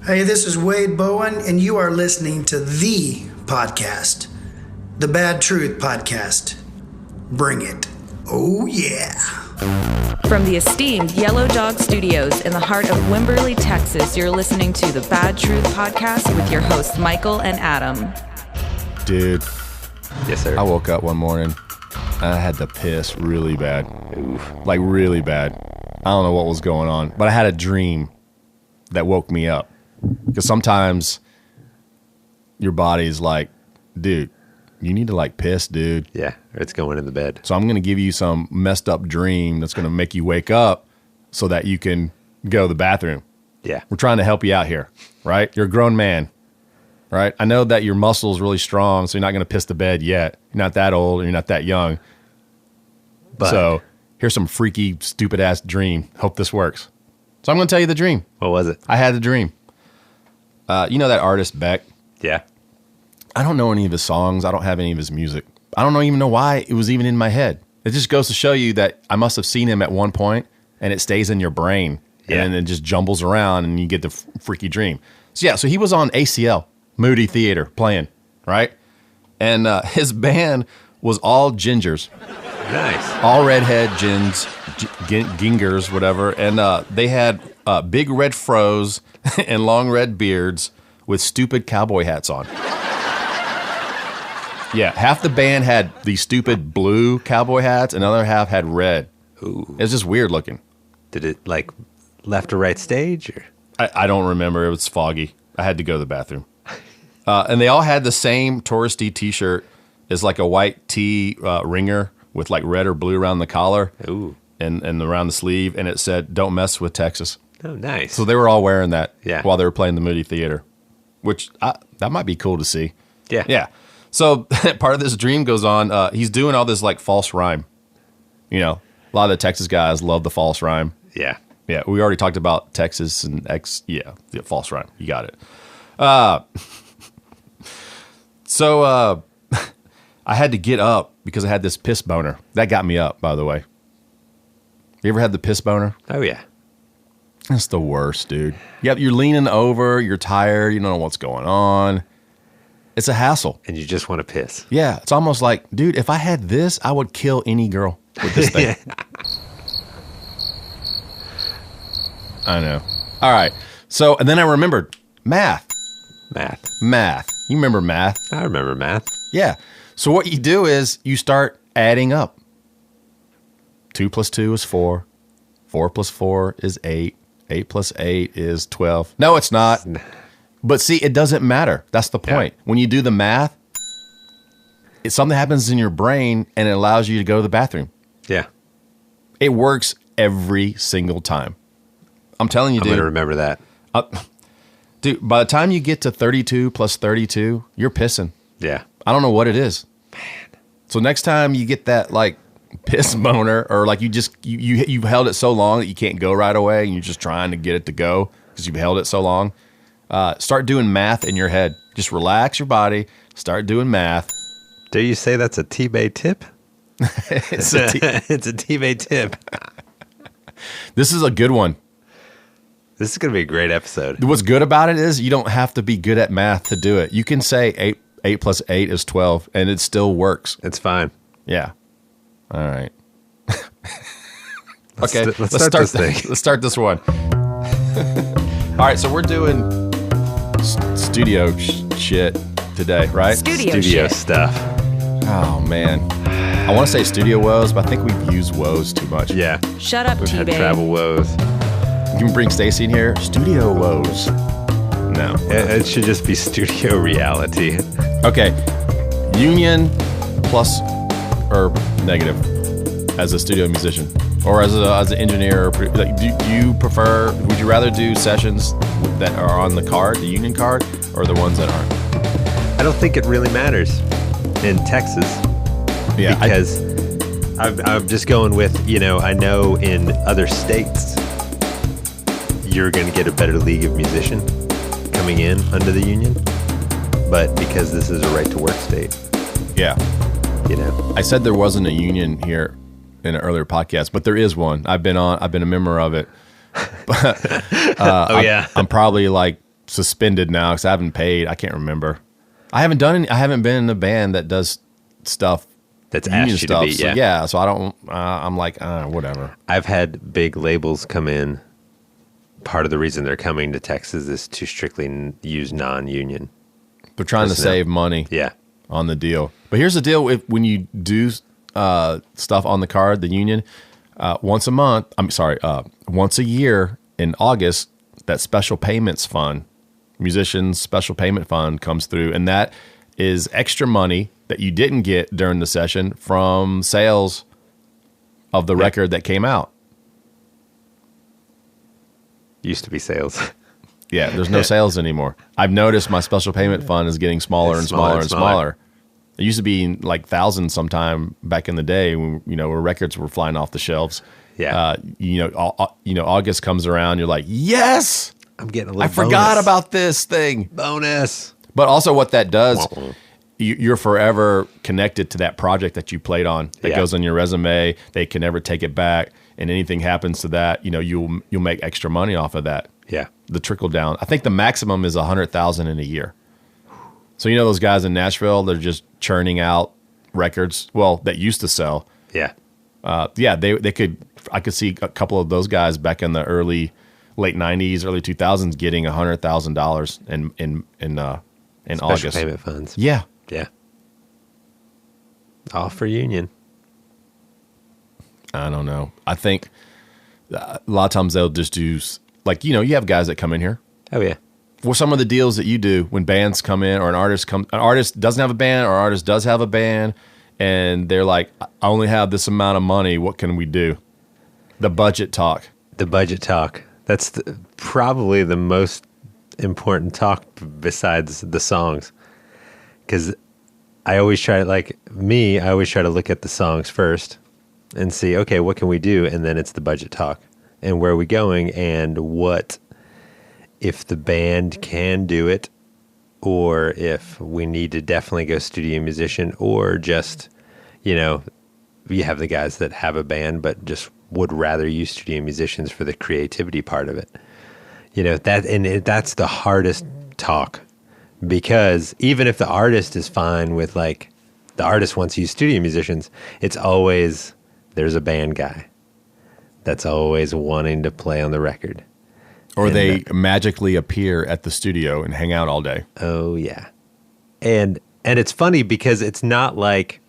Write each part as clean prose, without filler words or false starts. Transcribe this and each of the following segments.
Hey, this is Wade Bowen, and you are listening to the podcast, the Bad Truth Podcast. Bring it. Oh, yeah. From the esteemed Yellow Dog Studios in the heart of Wimberley, Texas, you're listening to the Bad Truth Podcast with your hosts, Michael and Adam. Dude. Yes, sir. I woke up one morning and I had to piss really bad. Oof. Like really bad. I don't know what was going on, but I had a dream that woke me up. Because sometimes your body's like, dude, you need to like piss, dude. Yeah, or it's going in the bed. So I'm going to give you some messed up dream that's going to make you wake up so that you can go to the bathroom. Yeah. We're trying to help you out here, right? You're a grown man, right? I know that your muscle's really strong, so you're not going to piss the bed yet. You're not that old and you're not that young. But So here's some freaky, stupid-ass dream. Hope this works. So I'm going to tell you the dream. what was it? I had the dream. You know that artist, Beck? Yeah. I don't know any of his songs. I don't have any of his music. I don't even know why it was even in my head. It just goes to show you that I must have seen him at one point, and it stays in your brain, Yeah. and then it just jumbles around, and you get the freaky dream. So he was on ACL, Moody Theater, playing, right? And his band was all gingers, Nice. all redhead gins, gingers, whatever, and they had big red fros and long red beards with stupid cowboy hats on. Yeah, half the band had these stupid blue cowboy hats, and the other half had red. Ooh. It was just weird looking. Did it like left or right stage? Or? I don't remember. It was foggy. I had to go to the bathroom. And they all had the same touristy T-shirt. It's like a white tee ringer with like red or blue around the collar Ooh. and around the sleeve, and it said, "Don't mess with Texas." Oh, nice. So they were all wearing that Yeah. while they were playing the Moody Theater, which that might be cool to see. Yeah. Yeah. So part of this dream goes on. He's doing all this like false rhyme. You know, a lot of the Texas guys love the false rhyme. Yeah. Yeah, we already talked about Texas and the false rhyme. You got it. So I had to get up because I had this piss boner. That got me up, by the way. You ever had the piss boner? Oh, yeah. It's the worst, dude. Yep, you're leaning over, you're tired, you don't know what's going on. It's a hassle. And you just want to piss. Yeah, it's almost like, dude, if I had this, I would kill any girl with this thing. I know. All right. So, and then I remembered math. Math. You remember math? I remember math. Yeah. So what you do is you start adding up. 2 plus 2 is 4. 4 plus 4 is 8. 8 plus 8 is 12. No, it's not. But see, it doesn't matter. That's the point. Yeah. When you do the math, something happens in your brain and it allows you to go to the bathroom. Yeah. It works every single time. I'm telling you, I'm dude. going to remember that. Dude, by the time you get to 32 plus 32, you're pissing. Yeah. I don't know what it is. Man. So next time you get that like piss boner, or like you've held it so long that you can't go right away and you're just trying to get it to go because you've held it so long, start doing math in your head. Just relax your body. Start doing math. Do you say that's a T-Bay tip? It's It's a T-Bay tip. This is a good one. This is going to be a great episode. What's good about it is you don't have to be good at math to do it. You can say 8 plus 8 is 12, and it still works. It's fine. Yeah. All right. Let's Okay. start this thing. Let's start this one. All right. So we're doing studio shit today, right? Studio Studio shit. stuff. Oh man. I want to say studio woes, but I think we've used woes too much. Yeah. Shut up, We've had T-Bay. travel woes. You can bring Stacy in here. Studio woes. No. It should just be studio reality. Okay. Union plus or negative as a studio musician or as an engineer. Like, do you prefer? Would you rather do sessions that are on the card, the union card, or the ones that aren't? I don't think it really matters in Texas. Yeah. Because I'm just going with, I know in other states, you're going to get a better league of musician coming in under the union. But because this is a right to work state, Yeah. you I said there wasn't a union here in an earlier podcast, but there is one. I've been a member of it. yeah. I'm probably like suspended now because I haven't paid. I can't remember. I haven't been in a band that does stuff that's asked you to be. So, yeah. So I don't. I'm like, whatever. I've had big labels come in. Part of the reason they're coming to Texas is to strictly use non-union. They're trying to save money. Yeah. On the deal. But here's the deal: when you do stuff on the card, the union, once a year in August, that special payments fund, musicians special payment fund comes through, and that is extra money that you didn't get during the session from sales of the record that came out. Used to be sales. Yeah, there's no sales anymore. I've noticed my special payment fund is getting smaller and smaller. It used to be like thousands sometime back in the day when, where records were flying off the shelves. Yeah. August comes around, you're like, yes, I'm getting a little I forgot about this thing. Bonus. But also what that does, you're forever connected to that project that you played on that goes on your resume. They can never take it back. And anything happens to that, you'll make extra money off of that. Yeah. The trickle down. I think the maximum is $100,000 in a year. So those guys in Nashville, they're just churning out records. Well, that used to sell. Yeah. They could. I could see a couple of those guys back in the late '90s, early 2000s getting $100,000 in Special August. Payment funds. Yeah. Yeah. All for union. I don't know. I think a lot of times they'll just do you have guys that come in here. Oh yeah. For some of the deals that you do when bands come in or an artist doesn't have a band or an artist does have a band and they're like, I only have this amount of money. What can we do? The budget talk. The budget talk. That's probably the most important talk besides the songs. Because I always try to look at the songs first and see, okay, what can we do? And then it's the budget talk. And where are we going? And what if the band can do it, or if we need to definitely go studio musician, or just, you have the guys that have a band but just would rather use studio musicians for the creativity part of it. That's the hardest talk, because even if the artist is fine with the artist wants to use studio musicians, it's always there's a band guy that's always wanting to play on the record. Or they magically appear at the studio and hang out all day. Oh yeah. And it's funny because it's not like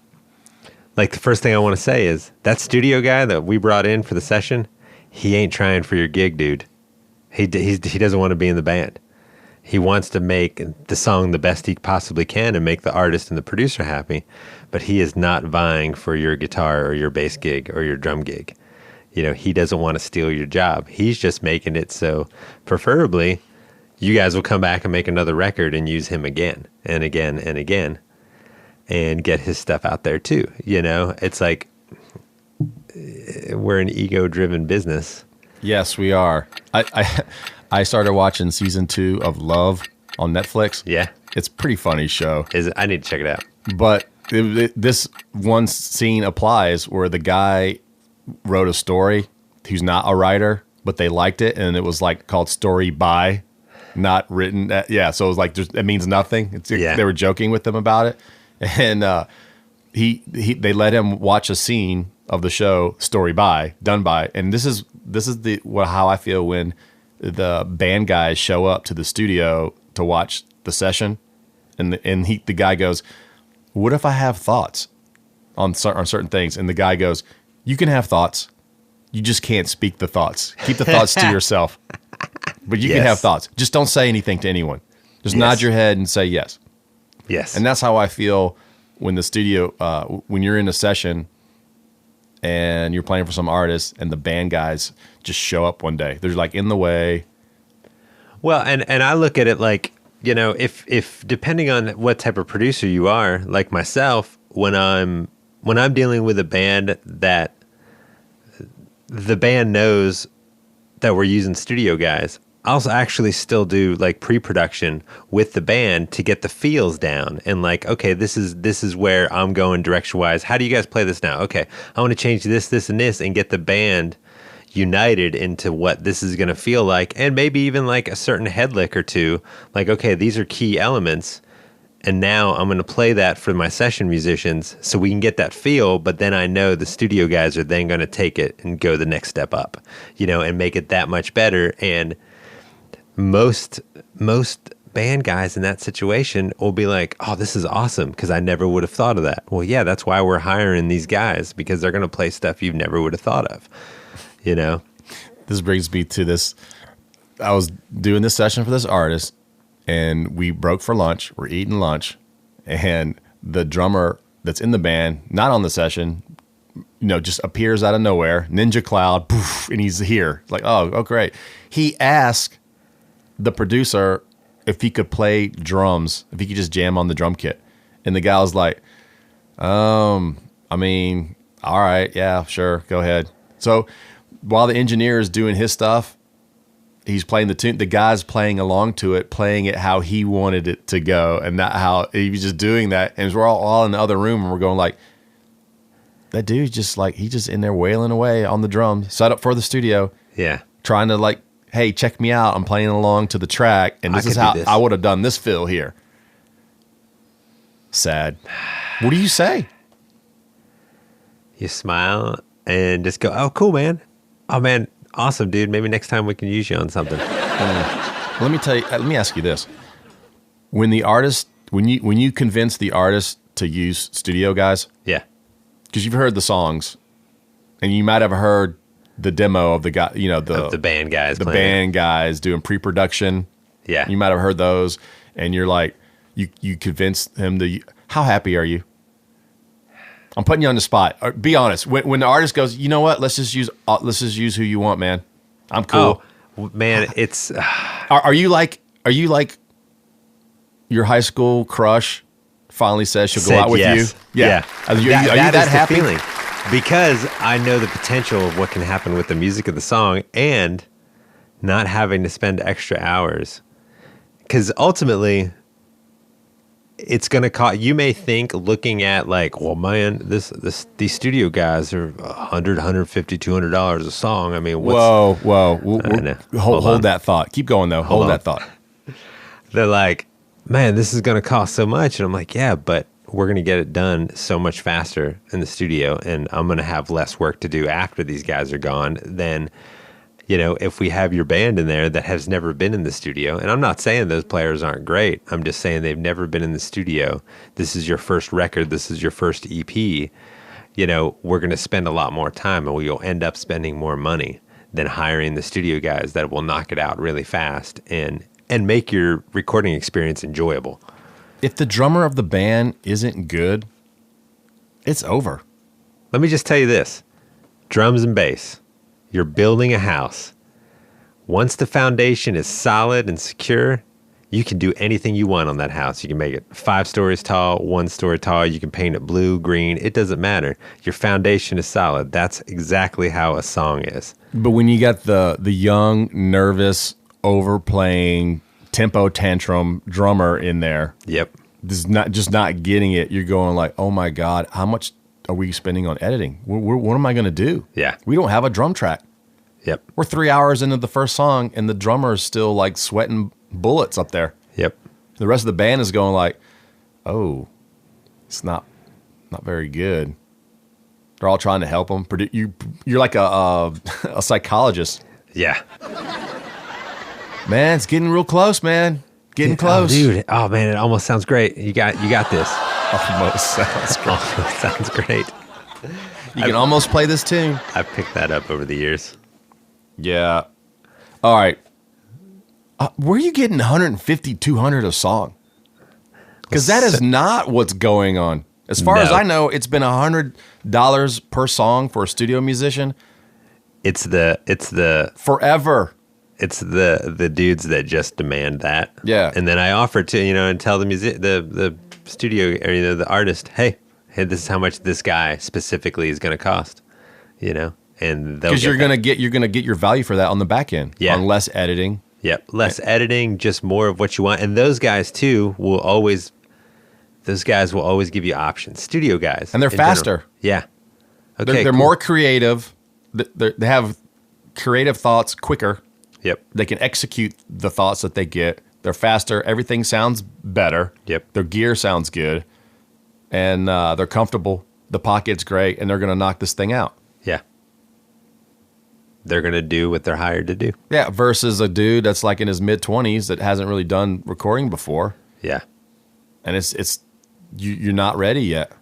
the first thing I want to say is that studio guy that we brought in for the session, he ain't trying for your gig, dude. He doesn't want to be in the band. He wants to make the song the best he possibly can and make the artist and the producer happy, but he is not vying for your guitar or your bass gig or your drum gig. He doesn't want to steal your job. He's just making it so, preferably, you guys will come back and make another record and use him again and again and again and get his stuff out there too. It's like we're an ego-driven business. Yes, we are. I started watching season 2 of Love on Netflix. Yeah. It's a pretty funny show. Is it? I need to check it out. But this one scene applies where the guy wrote a story. He's not a writer, but they liked it, and it was called Story By, not written. So it was it means nothing. They were joking with him about it, and they let him watch a scene of the show Story By, done by, and this is how I feel when the band guys show up to the studio to watch the session, and the guy goes, "What if I have thoughts on certain things?" And the guy goes, "You can have thoughts. You just can't speak the thoughts. Keep the thoughts to yourself. But you can have thoughts. Just don't say anything to anyone. Just nod your head and say yes." Yes. And that's how I feel when the studio, when you're in a session and you're playing for some artist and the band guys just show up one day. They're in the way. Well, and I look at it if depending on what type of producer you are, like myself, when I'm dealing with a band that the band knows that we're using studio guys, I'll actually still do pre-production with the band to get the feels down and okay, this is where I'm going direction wise. How do you guys play this now? Okay, I want to change this, and this, and get the band united into what this is going to feel like, and maybe even like a certain head lick or two. Like, okay, these are key elements, and now I'm going to play that for my session musicians so we can get that feel, but then I know the studio guys are then going to take it and go the next step up, and make it that much better. And most band guys in that situation will be like, oh, this is awesome, because I never would have thought of that. Well, yeah, that's why we're hiring these guys, because they're going to play stuff you never would have thought of, This brings me to this. I was doing this session for this artist, and we broke for lunch. We're eating lunch, and the drummer that's in the band, not on the session, just appears out of nowhere, Ninja Cloud, poof, and he's here. It's like, oh, great. He asked the producer if he could play drums, if he could just jam on the drum kit. And the guy was like, all right, yeah, sure, go ahead. So while the engineer is doing his stuff, he's playing the tune. The guy's playing along to it, playing it how he wanted it to go, and not how he was just doing that. And we're all in the other room, and we're going like, that dude's just like, he's just in there wailing away on the drums, set up for the studio. Yeah. Trying to like, hey, check me out. I'm playing along to the track, and this is how I would have done this fill here. Sad. What do you say? You smile and just go, oh, cool, man. Oh, man, awesome, dude. Maybe next time we can use you on something. Let me ask you this. When you convince the artist to use studio guys, yeah, because you've heard the songs, and you might have heard the demo of the guy, of the band guys, band guys doing pre-production. Yeah, you might have heard those, and you're like, you convince him to. How happy are you? I'm putting you on the spot. Be honest. When the artist goes, you know what? Let's just use who you want, man. I'm cool. Oh, man, it's. Are you like your high school crush finally says she'll go out with yes. you? Yeah. Are you that happy? Feeling. Because I know the potential of what can happen with the music of the song, and not having to spend extra hours. Because ultimately, it's going to cost. You may think, looking at like, well, man, these studio guys are $100, $150, $200 a song. I mean, whoa. Hold that thought. Keep going though. Hold that thought. They're like, man, this is going to cost so much, and I'm like, yeah, but we're going to get it done so much faster in the studio, and I'm going to have less work to do after these guys are gone than, if we have your band in there that has never been in the studio. And I'm not saying those players aren't great. I'm just saying they've never been in the studio. This is your first record. This is your first EP. We're going to spend a lot more time, and we'll end up spending more money than hiring the studio guys that will knock it out really fast and make your recording experience enjoyable. If the drummer of the band isn't good, it's over. Let me just tell you this. Drums and bass. You're building a house. Once the foundation is solid and secure, you can do anything you want on that house. You can make it 5 stories tall, 1 story tall. You can paint it blue, green. It doesn't matter. Your foundation is solid. That's exactly how a song is. But when you got the young, nervous, overplaying, tempo tantrum drummer in there. Yep. This is not getting it. You're going like, oh my God, how much are we spending on editing? What am I going to do? Yeah. We don't have a drum track. Yep. We're 3 hours into the first song, and the drummer is still like sweating bullets up there. Yep. The rest of the band is going like, oh, it's not very good. They're all trying to help him. You're like a psychologist. Yeah. Man, it's getting real close, man. Getting close. Oh, dude. Oh, man, it almost sounds great. You got this. Almost sounds great. Almost sounds great. You can almost play this tune. I've picked that up over the years. Yeah. All right. Where are you getting 150, 200 a song? Because that is not what's going on. As far as I know, it's been $100 per song for a studio musician. It's the forever. It's the dudes that just demand that. Yeah. And then I offer to, and tell the studio or the artist, hey, this is how much this guy specifically is going to cost, and because you're going to get your value for that on the back end. Yeah. On less editing. Yep. Less editing, just more of what you want. And those guys too will always give you options. Studio guys. And they're faster. General. Yeah. Okay. They're more creative. They have creative thoughts quicker. Yep. They can execute the thoughts that they get. They're faster. Everything sounds better. Yep. Their gear sounds good. And they're comfortable. The pocket's great. And they're going to knock this thing out. Yeah. They're going to do what they're hired to do. Yeah, versus a dude that's like in his mid-20s that hasn't really done recording before. Yeah. And you're not ready yet.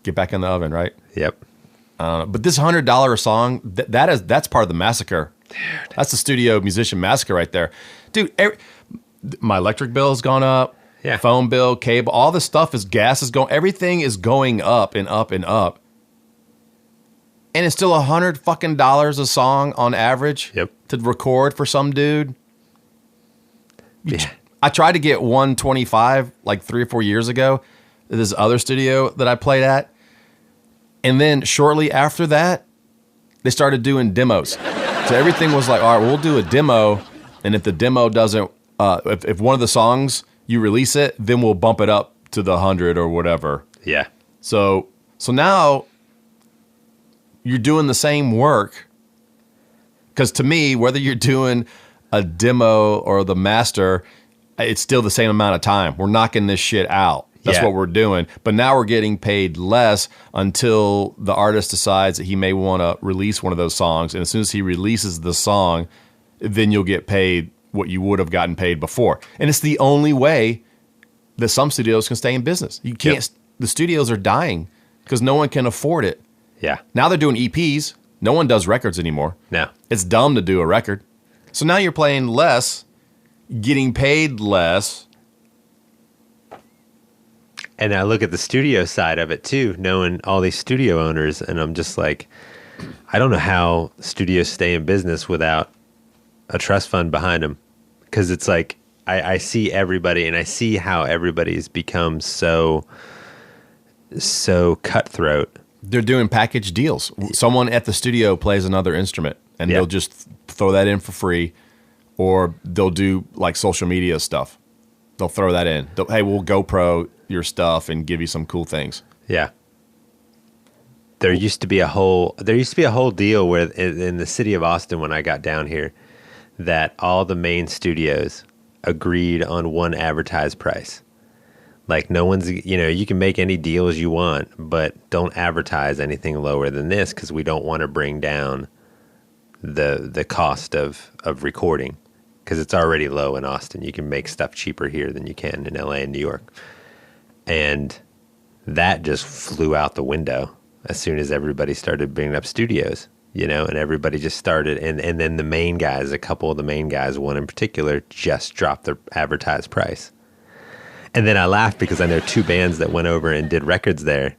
Get back in the oven, right? Yep. But this $100 song, that's part of the Massacre. Dude. That's the studio musician Massacre right there. Dude, my electric bill has gone up. Yeah. Phone bill, cable, all this stuff gas is going, everything is going up and up and up. And it's still $100 a song on average. Yep. To record for some dude. Yeah. I tried to get 125 like 3 or 4 years ago at this other studio that I played at. And then shortly after that, they started doing demos. So everything was like, all right, we'll do a demo. And if the demo doesn't, if one of the songs, you release it, then we'll bump it up to the 100 or whatever. Yeah. So now you're doing the same work. Because to me, whether you're doing a demo or the master, it's still the same amount of time. We're knocking this shit out. That's what we're doing. But now we're getting paid less until the artist decides that he may want to release one of those songs. And as soon as he releases the song, then you'll get paid what you would have gotten paid before. And it's the only way that some studios can stay in business. You can't. Yep. The studios are dying because no one can afford it. Yeah. Now they're doing EPs. No one does records anymore. No. It's dumb to do a record. So now you're playing less, getting paid less. And I look at the studio side of it too, knowing all these studio owners, and I'm just like, I don't know how studios stay in business without a trust fund behind them. Because it's like, I see everybody, and I see how everybody's become so cutthroat. They're doing package deals. Someone at the studio plays another instrument, and they'll just throw that in for free, or they'll do like social media stuff. They'll throw that in. Hey, we'll GoPro your stuff and give you some cool things. Yeah. There used to be a whole deal where in the city of Austin when I got down here that all the main studios agreed on one advertised price. Like no one's, you can make any deals you want, but don't advertise anything lower than this because we don't want to bring down the cost of recording because it's already low in Austin. You can make stuff cheaper here than you can in LA and New York. And that just flew out the window as soon as everybody started bringing up studios, and everybody just started. And then the main guys, a couple of the main guys, one in particular, just dropped their advertised price. And then I laughed because I know 2 bands that went over and did records there.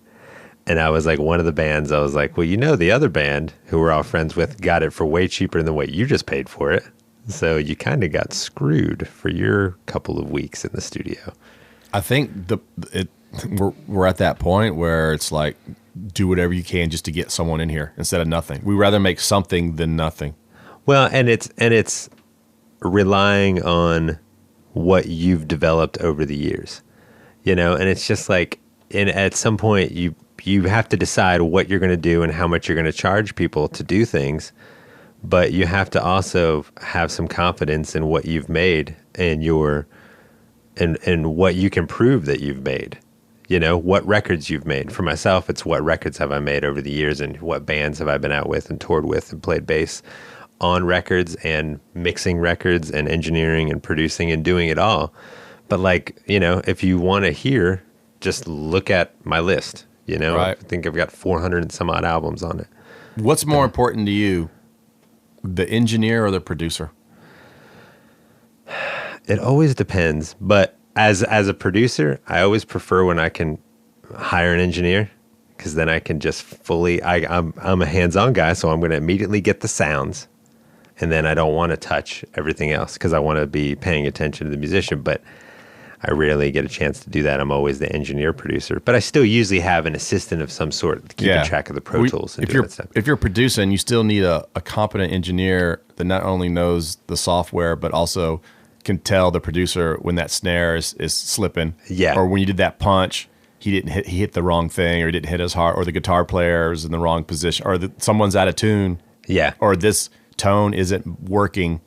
And I was like, one of the bands, I was like, well, the other band who we're all friends with got it for way cheaper than what you just paid for it. So you kind of got screwed for your couple of weeks in the studio. I think we're at that point where it's like, do whatever you can just to get someone in here instead of nothing. We rather make something than nothing. Well, and it's relying on what you've developed over the years, and it's just like, and at some point you have to decide what you're going to do and how much you're going to charge people to do things, but you have to also have some confidence in what you've made and and what you can prove that you've made, what records you've made. For myself, it's what records have I made over the years and what bands have I been out with and toured with and played bass on records and mixing records and engineering and producing and doing it all. But if you want to hear, just look at my list, Right. I think I've got 400 and some odd albums on it. What's more important to you, the engineer or the producer? It always depends, but as a producer, I always prefer when I can hire an engineer because then I can just fully, I'm a hands-on guy, so I'm going to immediately get the sounds, and then I don't want to touch everything else because I want to be paying attention to the musician, but I rarely get a chance to do that. I'm always the engineer producer, but I still usually have an assistant of some sort keeping track of the Pro Tools and doing that stuff. If you're producing, you still need a competent engineer that not only knows the software, but also can tell the producer when that snare is slipping. Yeah. Or when you did that punch, he hit the wrong thing, or he didn't hit as hard, or the guitar player is in the wrong position, or someone's out of tune. Yeah. Or this tone isn't working.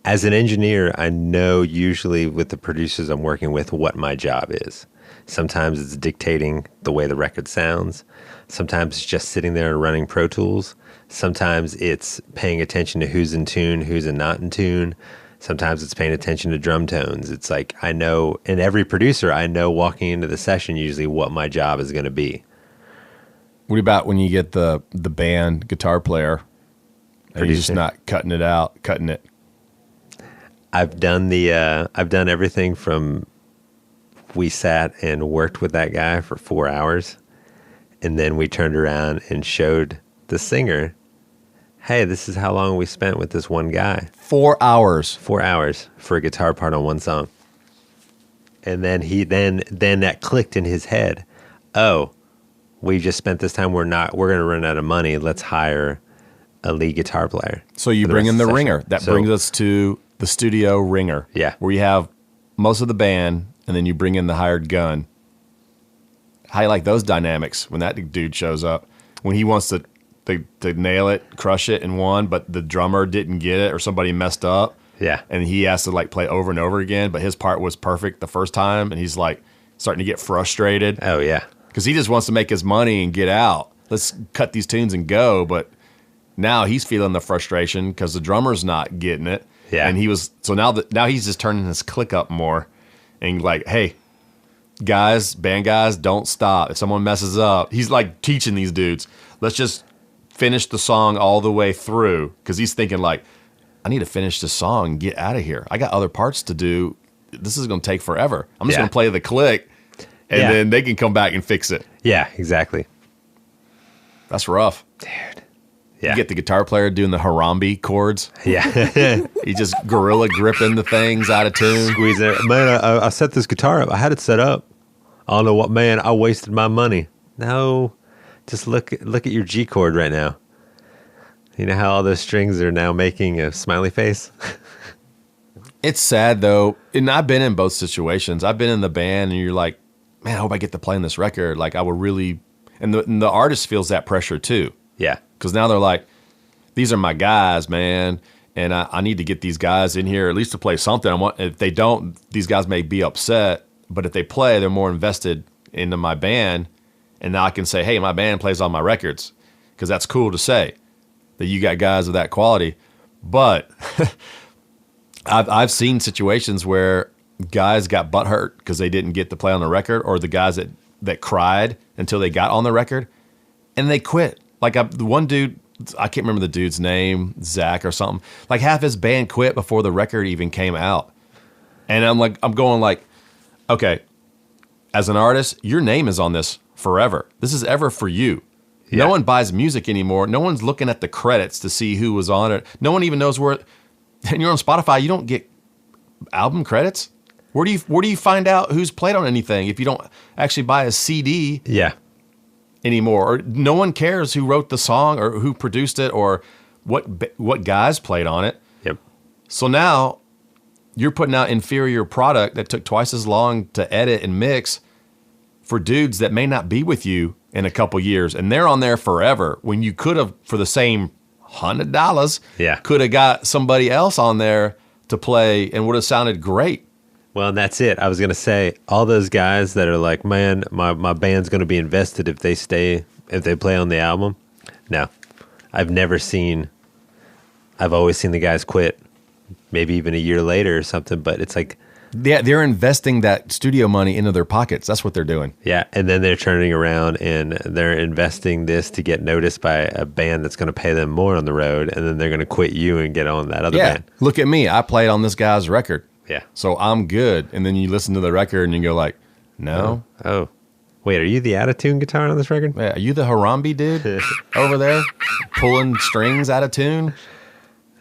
As an engineer, I know usually with the producers I'm working with what my job is. Sometimes it's dictating the way the record sounds. Sometimes it's just sitting there and running Pro Tools. Sometimes it's paying attention to who's in tune, who's not in tune. Sometimes it's paying attention to drum tones. It's like I know, and every producer, I know walking into the session usually what my job is going to be. What about when you get the band guitar player and you're just not cutting it? I've done everything from we sat and worked with that guy for 4 hours, and then we turned around and showed the singer, hey, this is how long we spent with this one guy. 4 hours. 4 hours for a guitar part on one song. And then then that clicked in his head. Oh, we just spent this time. We're going to run out of money. Let's hire a lead guitar player. So you bring in the ringer. That brings us to the studio ringer. Yeah. Where you have most of the band and then you bring in the hired gun. How you like those dynamics when that dude shows up? When he wants to nail it, crush it in one, but the drummer didn't get it or somebody messed up. Yeah. And he has to like play over and over again, but his part was perfect the first time and he's like starting to get frustrated. Oh, yeah. Because he just wants to make his money and get out. Let's cut these tunes and go. But now he's feeling the frustration because the drummer's not getting it. Yeah. And now he's just turning his click up more and like, hey, guys, band guys, don't stop. If someone messes up, he's like teaching these dudes, let's just finish the song all the way through. Because he's thinking like, I need to finish this song and get out of here. I got other parts to do. This is going to take forever. I'm just going to play the click and then they can come back and fix it. Yeah, exactly. That's rough. Dude. Yeah. You get the guitar player doing the Harambe chords. Yeah. He just gorilla gripping the things out of tune. Squeeze it. Man, I set this guitar up. I had it set up. I don't know what, man, I wasted my money. No. Just look at your G chord right now. You know how all those strings are now making a smiley face? It's sad, though. And I've been in both situations. I've been in the band, and you're like, man, I hope I get to play on this record. Like, I would really... And the artist feels that pressure, too. Yeah. Because now they're like, these are my guys, man, and I need to get these guys in here at least to play something. If they don't, these guys may be upset. But if they play, they're more invested into my band. And now I can say, hey, my band plays on my records. Because that's cool to say that you got guys of that quality. But I've seen situations where guys got butthurt because they didn't get to play on the record, or the guys that cried until they got on the record, and they quit. Like the one dude, I can't remember the dude's name, Zach or something. Like half his band quit before the record even came out. And I'm going like, okay, as an artist, your name is on this forever. This is ever for you. Yeah. No one buys music anymore. No one's looking at the credits to see who was on it. No one even knows where. And you're on Spotify, you don't get album credits. Where do you find out who's played on anything if you don't actually buy a CD? Yeah. Anymore, or no one cares who wrote the song or who produced it or what guys played on it. Yep. So now you're putting out inferior product that took twice as long to edit and mix for dudes that may not be with you in a couple years, and they're on there forever. When you could have, for the same $100, could have got somebody else on there to play and would have sounded great. Well, and that's it. I was going to say, all those guys that are like, man, my band's going to be invested if they play on the album. No, I've always seen the guys quit, maybe even a year later or something, but it's like. Yeah, they're investing that studio money into their pockets. That's what they're doing. Yeah, and then they're turning around and they're investing this to get noticed by a band that's going to pay them more on the road, and then they're going to quit you and get on that other band. Look at me. I played on this guy's record. Yeah. So I'm good. And then you listen to the record and you go like, no. Oh. Wait, are you the out-of-tune guitar on this record? Yeah, are you the Harambe dude over there pulling strings out of tune?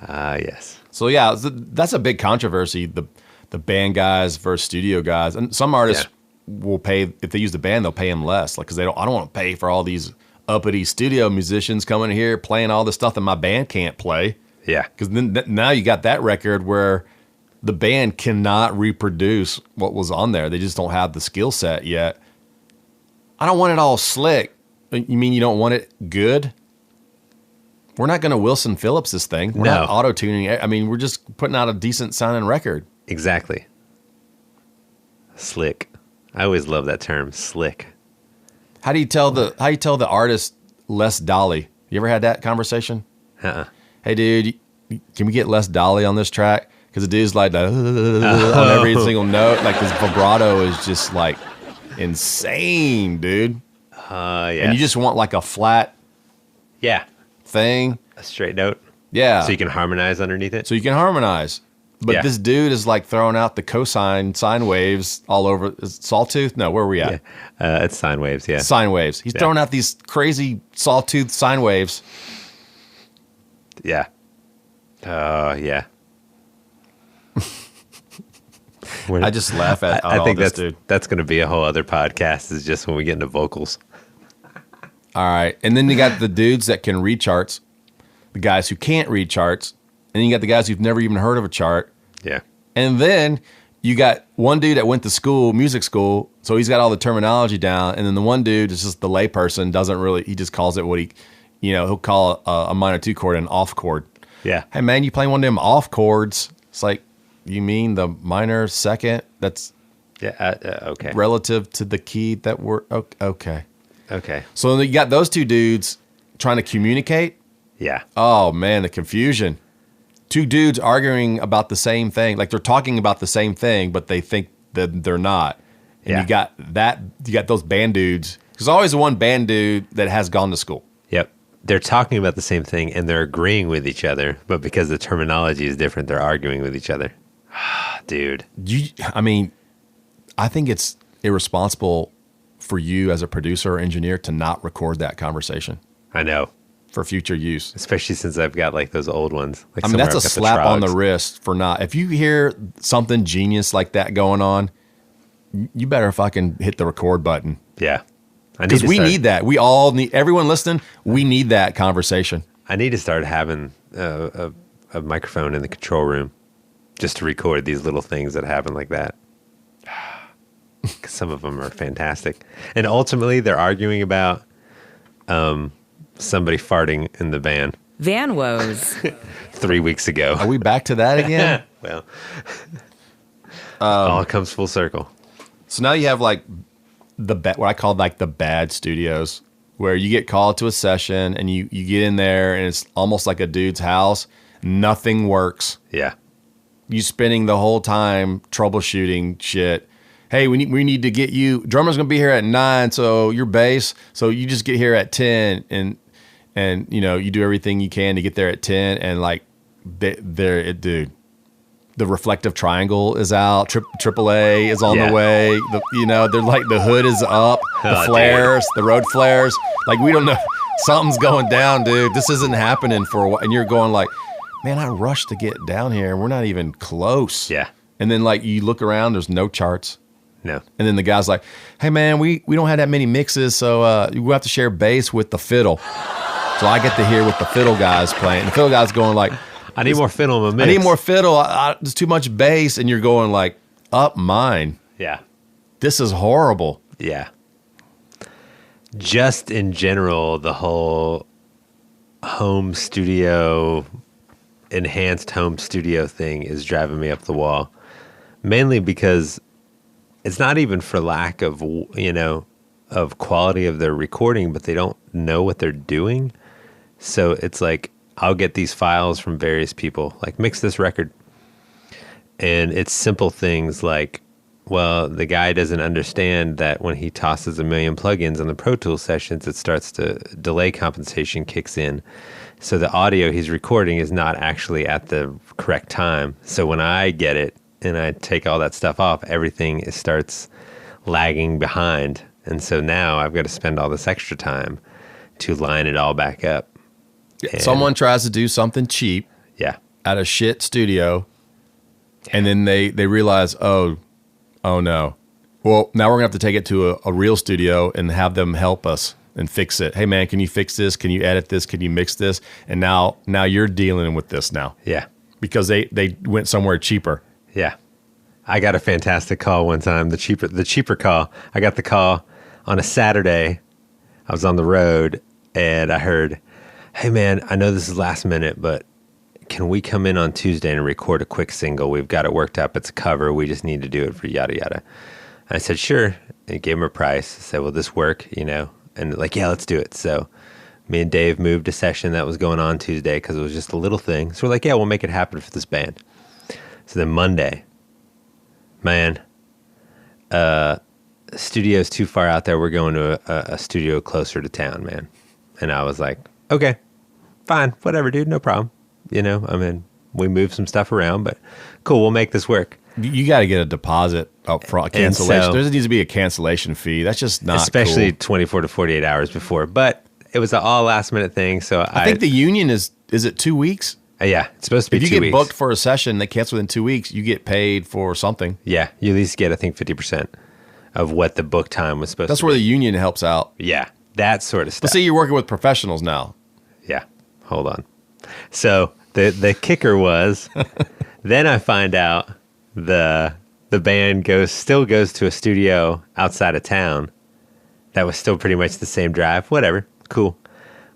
Yes. So yeah, that's a big controversy, the band guys versus studio guys. And some artists will pay, if they use the band, they'll pay them less. Like, because I don't want to pay for all these uppity studio musicians coming here playing all the stuff that my band can't play. Yeah. Because then now you got that record where the band cannot reproduce what was on there. They just don't have the skill set yet. I don't want it all slick. You mean you don't want it good? We're not going to Wilson Phillips this thing. We're not auto-tuning. I mean, we're just putting out a decent sounding record. Exactly. Slick. I always love that term, slick. How do you tell the artist less Dolly? You ever had that conversation? Hey, dude, can we get less Dolly on this track? Because the dude's like on every single note. Like his vibrato is just like insane, dude. Yeah. And you just want like a flat thing. A straight note. Yeah. So you can harmonize underneath it. So you can harmonize. But this dude is like throwing out the cosine sine waves all over. Sawtooth? No, where are we at? Yeah. It's sine waves, yeah. Sine waves. He's throwing out these crazy sawtooth sine waves. Yeah. Oh, yeah. I just laugh at I think dude. That's going to be a whole other podcast, is just when we get into vocals. All right. And then you got the dudes that can read charts, the guys who can't read charts, and then you got the guys who've never even heard of a chart. Yeah. And then you got one dude that went to school, music school, so he's got all the terminology down, and then the one dude is just the layperson, he just calls it what he'll call a minor 2 chord an off chord. Yeah. Hey, man, you playing one of them off chords. It's like, you mean the minor second? That's okay. Relative to the key that we're... Okay. Okay. So you got those two dudes trying to communicate. Yeah. Oh, man, the confusion. Two dudes arguing about the same thing. Like they're talking about the same thing, but they think that they're not. And you got those band dudes. There's always one band dude that has gone to school. Yep. They're talking about the same thing and they're agreeing with each other, but because the terminology is different, they're arguing with each other. Dude. I think it's irresponsible for you as a producer or engineer to not record that conversation. I know. For future use. Especially since I've got like those old ones. Like that's a slap on the wrist for not. If you hear something genius like that going on, you better fucking hit the record button. Yeah. Because we need that. We all need, everyone listening, we need that conversation. I need to start having a microphone in the control room just to record these little things that happen like that. Some of them are fantastic. And ultimately, they're arguing about somebody farting in the van. Van woes. 3 weeks ago. Are we back to that again? Well, all comes full circle. So now you have like what I call like the bad studios, where you get called to a session and you get in there and it's almost like a dude's house. Nothing works. Yeah. You spending the whole time troubleshooting shit. Hey, we need to get you. Drummer's gonna be here at 9, so your bass. So you just get here at 10, and you do everything you can to get there at 10, and like dude, the reflective triangle is out. AAA is on the way. They're like the hood is up. The flares, the road flares. Like we don't know. Something's going down, dude. This isn't happening for a while, and you're going like, man, I rushed to get down here, and we're not even close. Yeah. And then like you look around, there's no charts. No. And then the guy's like, hey, man, we don't have that many mixes, so we have to share bass with the fiddle. So I get to hear what the fiddle guy's playing. And the fiddle guy's going like, I need more fiddle in my mix. I need more fiddle. There's too much bass. And you're going like, up mine. Yeah. This is horrible. Yeah. Just in general, the whole home studio, enhanced home studio thing is driving me up the wall. Mainly because it's not even for lack of, of quality of their recording, but they don't know what they're doing. So it's like, I'll get these files from various people, like mix this record. And it's simple things like, well, the guy doesn't understand that when he tosses a million plugins on the Pro Tools sessions, it starts to delay compensation kicks in. So the audio he's recording is not actually at the correct time. So when I get it and I take all that stuff off, everything starts lagging behind. And so now I've got to spend all this extra time to line it all back up. And someone tries to do something cheap at a shit studio, and then they realize, oh no. Well, now we're going to have to take it to a real studio and have them help us and fix it. Hey, man, can you fix this? Can you edit this? Can you mix this? And now you're dealing with this now. Yeah. Because they went somewhere cheaper. Yeah. I got a fantastic call one time, the cheaper call. I got the call on a Saturday. I was on the road and I heard, hey man, I know this is last minute, but can we come in on Tuesday and record a quick single? We've got it worked up. It's a cover. We just need to do it for yada yada. And I said, sure. And gave him a price. I said, will this work? You know? And like, yeah, let's do it. So me and Dave moved a session that was going on Tuesday because it was just a little thing. So we're like, yeah, we'll make it happen for this band. So then Monday, man, studio's too far out there. We're going to a studio closer to town, man. And I was like, okay, fine, whatever, dude, no problem. You know, I mean, we moved some stuff around, but cool, we'll make this work. You got to get a deposit up front, cancellation. There needs to be a cancellation fee. That's just not especially cool. 24 to 48 hours before. But it was an all last minute thing. So I think the union is it 2 weeks? Yeah, it's supposed to be 2 weeks. If you get booked for a session, they cancel within 2 weeks, you get paid for something. Yeah, you at least get, I think, 50% of what the book time was supposed to be. That's where the union helps out. Yeah, that sort of stuff. But see, you're working with professionals now. Yeah, hold on. So the kicker was, then I find out the band still goes to a studio outside of town. That was still pretty much the same drive. Whatever, cool.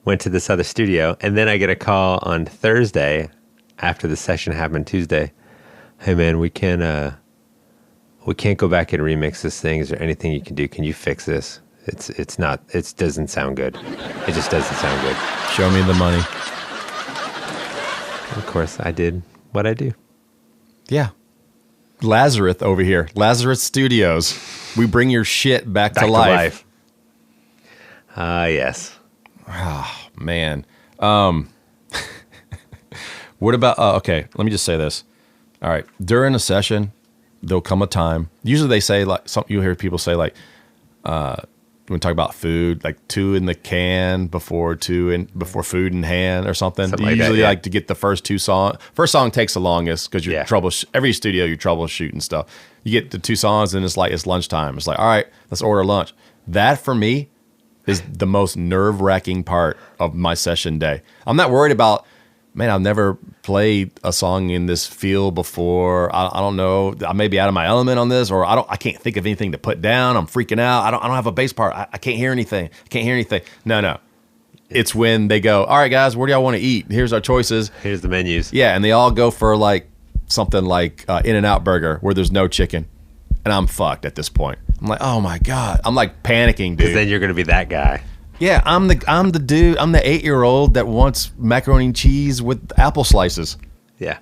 Went to this other studio, and then I get a call on Thursday after the session happened Tuesday. Hey man, we can't go back and remix this thing. Is there anything you can do? Can you fix this? It doesn't sound good. It just doesn't sound good. Show me the money. Of course, I did what I do. Yeah. Lazarus over here. Lazarus Studios. We bring your shit back to life. Yes. Oh, man. What about, okay, let me just say this. All right. During a session, there'll come a time. Usually they say, like, you'll hear people say, like, when we talk about food, like 2 in the can before food in hand or something. You usually like to get the first 2 songs. First song takes the longest because you're every studio you're troubleshooting stuff. You get the 2 songs and it's lunchtime. It's like, all right, let's order lunch. That for me is the most nerve-wracking part of my session day. I'm not worried about, man, I've never played a song in this feel before. I don't know. I may be out of my element on this, or I can't think of anything to put down. I'm freaking out. I don't have a bass part. I can't hear anything. No. It's when they go, all right, guys, where do y'all want to eat? Here's our choices. Here's the menus. Yeah, and they all go for like something like In-N-Out Burger where there's no chicken. And I'm fucked at this point. I'm like, oh my God. I'm like panicking, dude. Because then you're going to be that guy. Yeah, I'm the dude. I'm the 8-year-old that wants macaroni and cheese with apple slices. Yeah.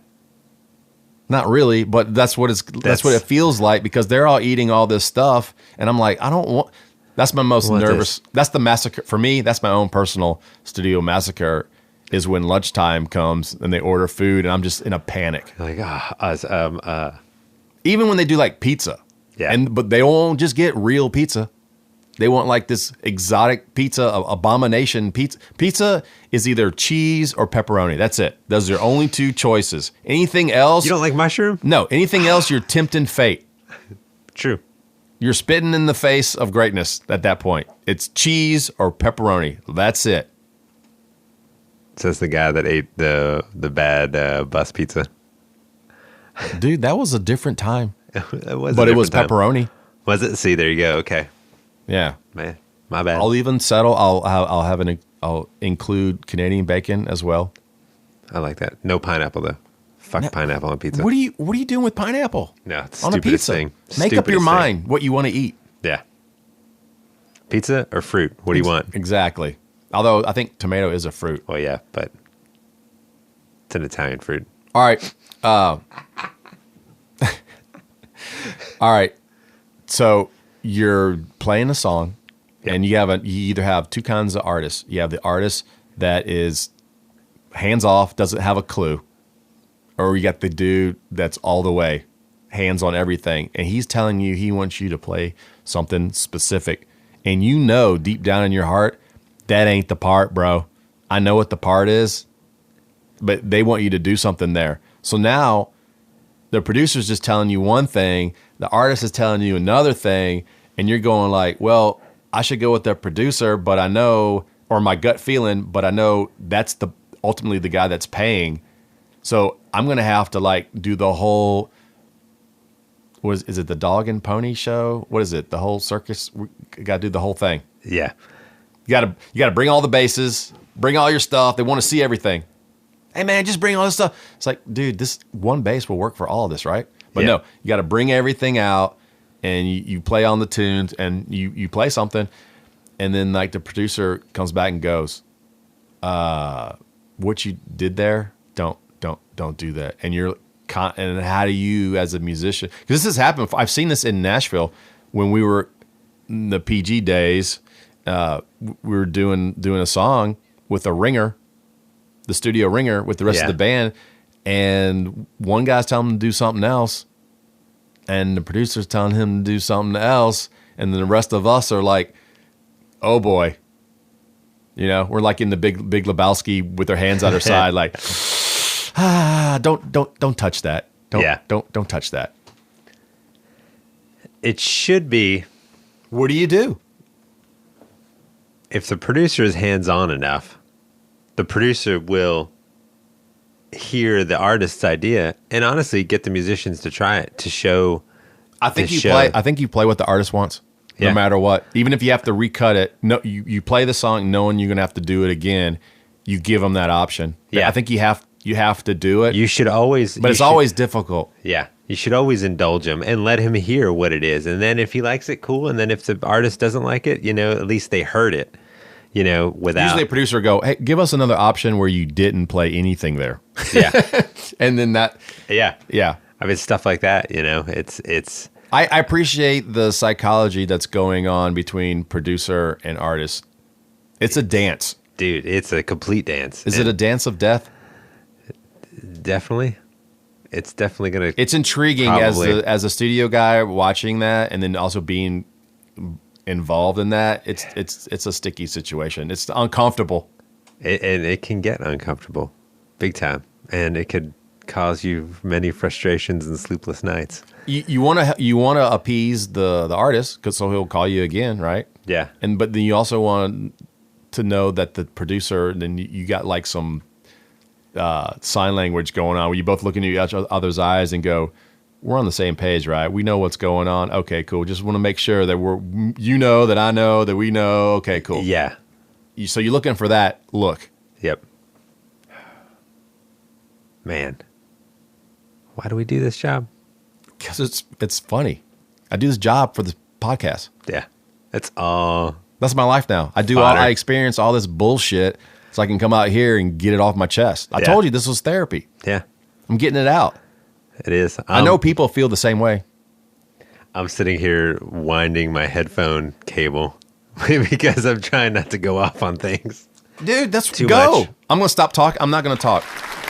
Not really, but that's what it feels like because they're all eating all this stuff, and I'm like, I don't want. That's my most nervous. That's the massacre for me. That's my own personal studio massacre. Is when lunchtime comes and they order food, and I'm just in a panic. Like even when they do like pizza, but they won't just get real pizza. They want like this exotic pizza, abomination pizza. Pizza is either cheese or pepperoni. That's it. Those are your only 2 choices. Anything else? You don't like mushroom? No. Anything else, you're tempting fate. True. You're spitting in the face of greatness at that point. It's cheese or pepperoni. That's it. Says the guy that ate the bad bus pizza. Dude, that was a different time. It was pepperoni. Was it? See, there you go. Okay. Yeah, man, my bad. I'll even settle. I'll include Canadian bacon as well. I like that. No pineapple though. Fuck pineapple on pizza. What are you doing with pineapple? No, it's on a pizza. Thing. Make up your mind what you want to eat. Yeah. Pizza or fruit? What do you want? Exactly. Although I think tomato is a fruit. Well, yeah, but it's an Italian fruit. All right. All right. So you're playing a song, and you either have 2 kinds of artists. You have the artist that is hands off, doesn't have a clue, or you got the dude that's all the way, hands on everything, and he's telling you he wants you to play something specific, and you know deep down in your heart that ain't the part, bro. I know what the part is, but they want you to do something there. So now the producer's just telling you one thing, the artist is telling you another thing, and you're going like, well, I should go with the producer, but I know, or my gut feeling, but I know that's ultimately the guy that's paying. So I'm going to have to like do the whole, is it the dog and pony show? What is it? The whole circus? We got to do the whole thing. Yeah. You gotta bring all the bases, bring all your stuff. They want to see everything. Hey man, just bring all this stuff. It's like, dude, this one bass will work for all of this, right? But no, you got to bring everything out, and you play on the tunes, and you play something, and then like the producer comes back and goes, "What you did there, don't do that." And and how do you, as a musician, because this has happened. I've seen this in Nashville when we were in the PG days. We were doing a song with a ringer, the studio ringer, with the rest of the band. And one guy's telling him to do something else, and the producer's telling him to do something else, and then the rest of us are like, "Oh boy," we're like in the big Lebowski with our hands on our side, like, don't touch that. Don't touch that. It should be. What do you do? If the producer is hands-on enough, the producer will hear the artist's idea and honestly get the musicians to try it, to show. I think you play what the artist wants, no matter what. Even if you have to recut it, no, you play the song knowing you're gonna have to do it again. You give them that option. Yeah, I think you have to do it. You should always, but it's always difficult. Yeah, you should always indulge him and let him hear what it is, and then if he likes it, cool. And then if the artist doesn't like it, at least they heard it. Without. Usually a producer go, "Hey, give us another option where you didn't play anything there." Yeah. And then that. Yeah. Yeah. I mean, stuff like that, it's. I appreciate the psychology that's going on between producer and artist. It's a dance. Dude, it's a complete dance. Is it a dance of death? Definitely. It's definitely going to. It's intriguing as a studio guy watching that, and then also being involved in that. It's a sticky situation. It's uncomfortable, and it can get uncomfortable, big time, and it could cause you many frustrations and sleepless nights. You want to appease the artist, because so he'll call you again, right? Yeah. But then you also want to know that the producer, then you got like some sign language going on where you both look into each other's eyes and go, "We're on the same page, right? We know what's going on. Okay, cool. Just want to make sure that that I know, that we know. Okay, cool." Yeah. So you're looking for that look. Yep. Man, why do we do this job? Because it's funny. I do this job for the podcast. Yeah. That's my life now. I experience all this bullshit so I can come out here and get it off my chest. I told you this was therapy. Yeah. I'm getting it out. It is. I know people feel the same way. I'm sitting here winding my headphone cable because I'm trying not to go off on things. Dude, that's too go. much. I'm going to stop talking. I'm not going to talk.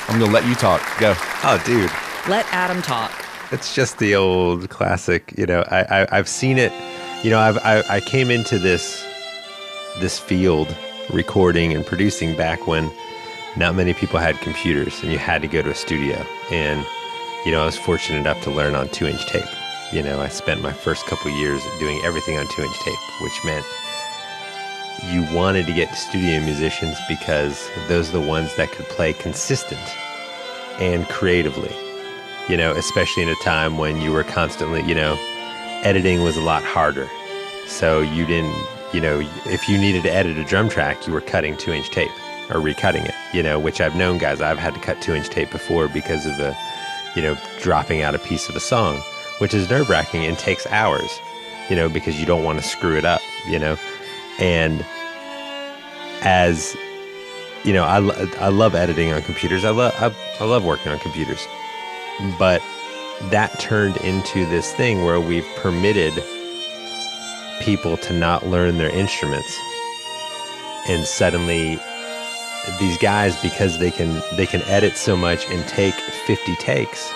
I'm going to let you talk. Go. Oh, dude. Let Adam talk. It's just the old classic. I've seen it. I came into this field recording and producing back when not many people had computers and you had to go to a studio. And, I was fortunate enough to learn on 2-inch tape. I spent my first couple years doing everything on 2-inch tape, which meant you wanted to get studio musicians because those are the ones that could play consistent and creatively, especially in a time when you were constantly, editing was a lot harder. So you didn't, if you needed to edit a drum track, you were cutting 2-inch tape or recutting it, which I've known guys, I've had to cut 2-inch tape before because of dropping out a piece of a song, which is nerve-wracking and takes hours, because you don't want to screw it up, and as, I love editing on computers. I love working on computers, but that turned into this thing where we've permitted people to not learn their instruments, and suddenly these guys, because they can edit so much and take 50 takes,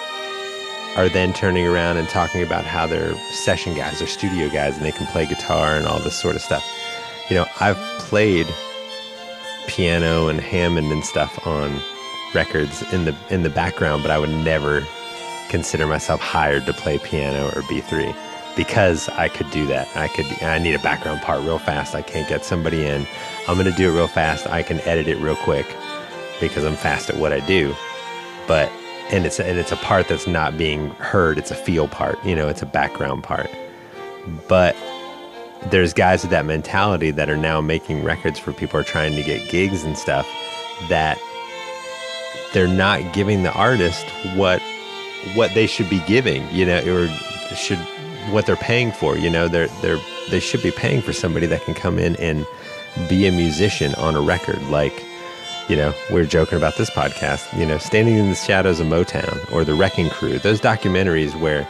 are then turning around and talking about how they're session guys, they're studio guys, and they can play guitar and all this sort of stuff. I've played piano and Hammond and stuff on records in the background, but I would never consider myself hired to play piano or B3 because I could do that. I need a background part real fast. I can't get somebody in. I'm going to do it real fast. I can edit it real quick because I'm fast at what I do. And it's a part that's not being heard. It's a feel part, it's a background part. But there's guys with that mentality that are now making records for people who are trying to get gigs and stuff, that they're not giving the artist what they should be giving, or what they're paying for. They should be paying for somebody that can come in and be a musician on a record. Like, we're joking about this podcast, Standing in the Shadows of Motown or The Wrecking Crew, those documentaries where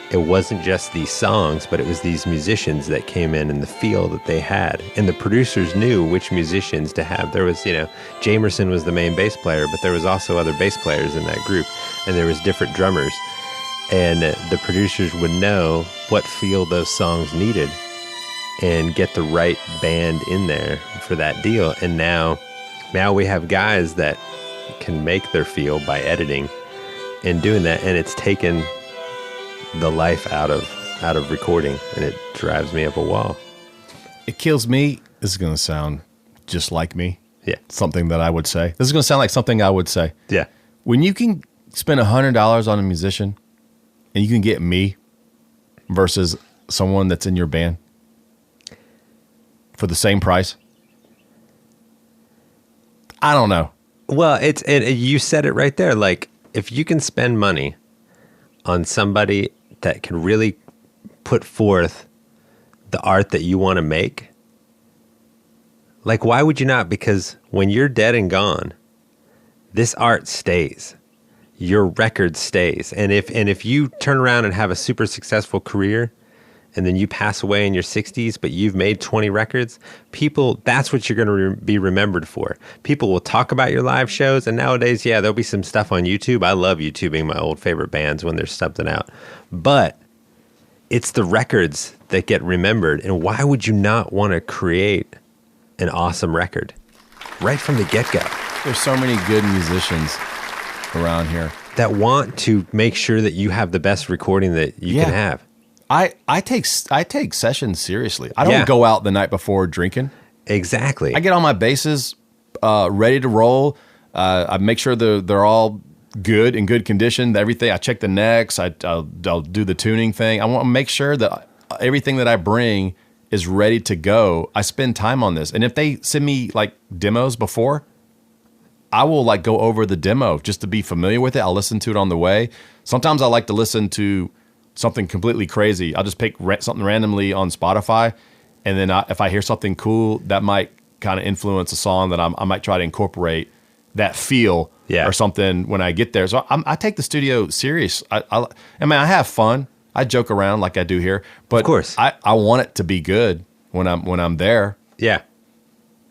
it wasn't just these songs, but it was these musicians that came in and the feel that they had. And the producers knew which musicians to have. There was, Jamerson was the main bass player, but there was also other bass players in that group. And there was different drummers. And the producers would know what feel those songs needed and get the right band in there for that deal. And now we have guys that can make their feel by editing and doing that. And it's taken the life out of recording, and it drives me up a wall. It kills me. This is going to sound just like me. Yeah. Something that I would say. This is going to sound like something I would say. Yeah. When you can spend $100 on a musician and you can get me versus someone that's in your band for the same price, I don't know. Well, you said it right there. Like, if you can spend money on somebody that can really put forth the art that you want to make, like, why would you not? Because when you're dead and gone, this art stays. Your record stays. And if you turn around and have a super successful career and then you pass away in your 60s, but you've made 20 records, that's what you're going to be remembered for. People will talk about your live shows, and nowadays, yeah, there'll be some stuff on YouTube. I love YouTubing my old favorite bands when there's something out. But it's the records that get remembered, and why would you not want to create an awesome record right from the get-go? There's so many good musicians around here that want to make sure that you have the best recording that you can have. I take sessions seriously. I don't go out the night before drinking. Exactly. I get all my basses ready to roll. I make sure they're all good, in good condition. Everything. I check the necks. I'll do the tuning thing. I want to make sure that everything that I bring is ready to go. I spend time on this, and if they send me like demos before, I will like go over the demo just to be familiar with it. I'll listen to it on the way. Sometimes I like to listen to something completely crazy. I'll just pick something randomly on Spotify, and then if I hear something cool that might kind of influence a song, that I might try to incorporate that feel or something when I get there. So I take the studio serious. I mean, I have fun. I joke around like I do here, but of course, I want it to be good when I'm there. Yeah,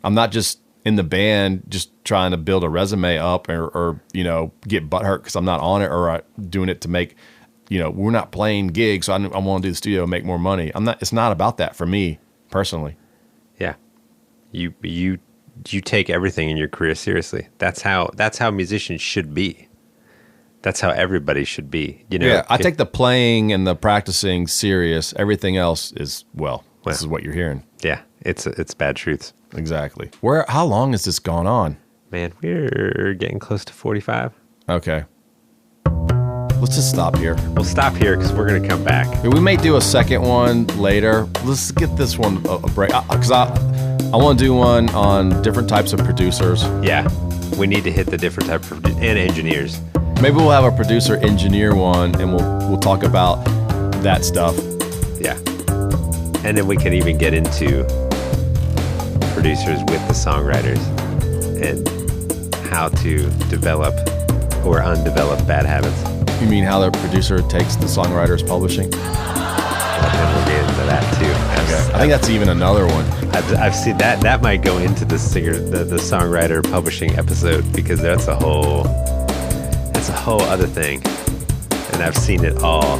I'm not just in the band just trying to build a resume up or get butthurt because I'm not on it, or doing it to make. We're not playing gigs, so I want to do the studio and make more money. It's not about that for me personally. Yeah, you take everything in your career seriously. That's how musicians should be. That's how everybody should be. I take the playing and the practicing serious. Everything else is this is what you're hearing. Yeah, it's bad truths. Exactly. How long has this gone on? Man, we're getting close to 45. Okay. Let's just stop here. We'll stop here because we're going to come back. We may do a second one later. Let's get this one a break. Because I want to do one on different types of producers. Yeah. We need to hit the different type of and engineers. Maybe we'll have a producer engineer one, and we'll talk about that stuff. Yeah. And then we can even get into producers with the songwriters and how to develop or undevelop bad habits. You mean how the producer takes the songwriter's publishing? And we'll get into that too. Okay. I think that's even another one. I've seen that. That might go into the songwriter publishing episode, because that's a whole other thing. And I've seen it all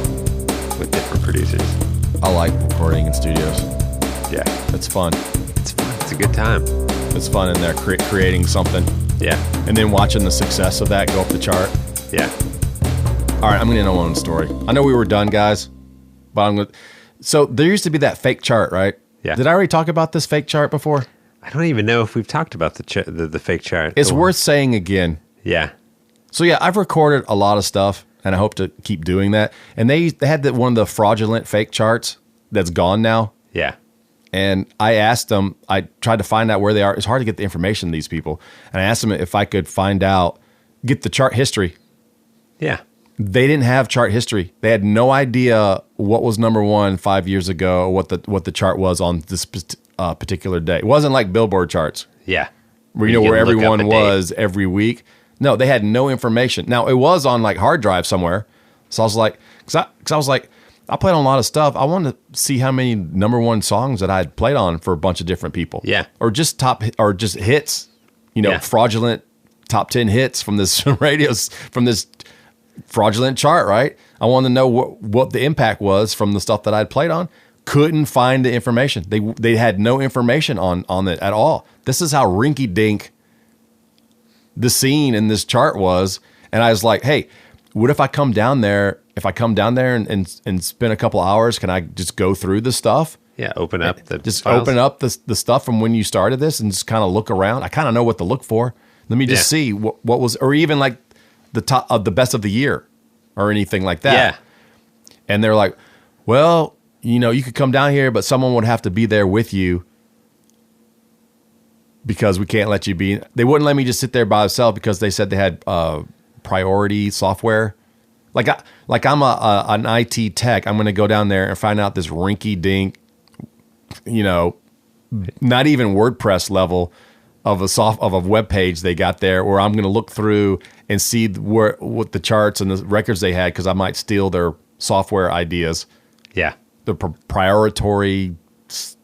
with different producers. I like recording in studios. Yeah, it's fun. It's fun. It's a good time. It's fun in there creating something. Yeah, and then watching the success of that go up the chart. Yeah. All right, I'm going to know one story. I know we were done, guys, but so there used to be that fake chart, right? Yeah. Did I already talk about this fake chart before? I don't even know if we've talked about the fake chart. It's worth saying again. Yeah. So yeah, I've recorded a lot of stuff, and I hope to keep doing that. And they had one of the fraudulent fake charts that's gone now. Yeah. And I asked them, I tried to find out where they are. It's hard to get the information of these people. And I asked them if I could find out, get the chart history. Yeah. They didn't have chart history. They had no idea what was number one 5 years ago, what the chart was on this particular day. It wasn't like Billboard charts. Yeah. Where you know where everyone was every week. No, they had no information. Now, it was on like hard drive somewhere. So I was like, because I was like, I played on a lot of stuff. I wanted to see how many number one songs that I had played on for a bunch of different people. Yeah. Or just hits, fraudulent top 10 hits from this from this fraudulent chart, right? I wanted to know what the impact was from the stuff that I'd played on. Couldn't find the information. They had no information on it at all. This is how rinky dink the scene in this chart was. And I was like, hey, what if I come down there? If I come down there and spend a couple hours, can I just go through the stuff? Yeah, open up the files. Open up the stuff from when you started this and just kind of look around. I kind of know what to look for. Let me just see what was, or even like the top of the best of the year or anything like that. Yeah. And they're like, well, you could come down here, but someone would have to be there with you because we can't let you be. They wouldn't let me just sit there by myself because they said they had priority software. Like I'm an IT tech. I'm going to go down there and find out this rinky dink, not even WordPress level of a web page they got there, where I'm going to look through and see what the charts and the records they had, because I might steal their software ideas. Yeah. The priority,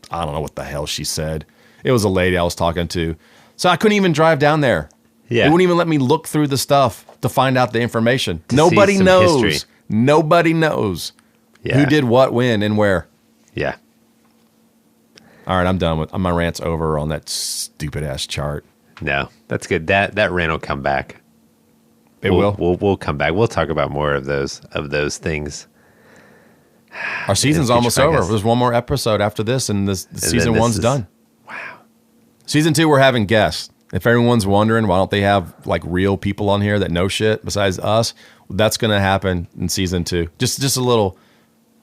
I don't know what the hell she said. It was a lady I was talking to. So I couldn't even drive down there. Yeah. They wouldn't even let me look through the stuff to find out the information. Nobody knows. History. Nobody knows who did what, when, and where. Yeah. All right, I'm done with my rant's over on that stupid ass chart. No, that's good. That rant will come back. We'll come back. We'll talk about more of those things. Our season's almost over. There's one more episode after this, and the season one's done. Wow. Season 2, we're having guests. If everyone's wondering why don't they have like real people on here that know shit besides us, that's going to happen in season 2. Just a little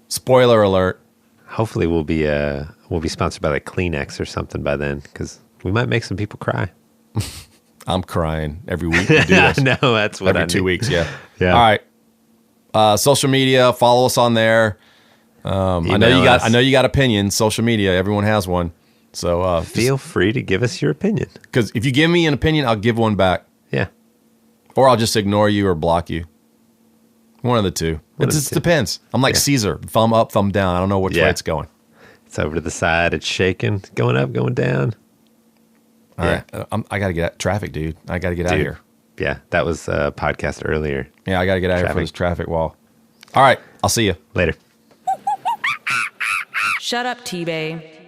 spoiler alert. Hopefully we'll be sponsored by like Kleenex or something by then, because we might make some people cry. I'm crying every week. We do this. No, that's what every 2 weeks. Yeah. Yeah. All right. Social media. Follow us on there. I know you got opinions. Social media. Everyone has one. So feel free to give us your opinion. Because if you give me an opinion, I'll give one back. Yeah. Or I'll just ignore you or block you. One of the two. It just depends. I'm like Caesar. Thumb up, thumb down. I don't know which way it's going. It's over to the side. It's shaking. Going up, going down. All right. I got to get traffic, dude. I got to get out of here. Yeah. That was a podcast earlier. Yeah, I got to get out of here for this traffic wall. All right. I'll see you. Later. Shut up, T-Bay.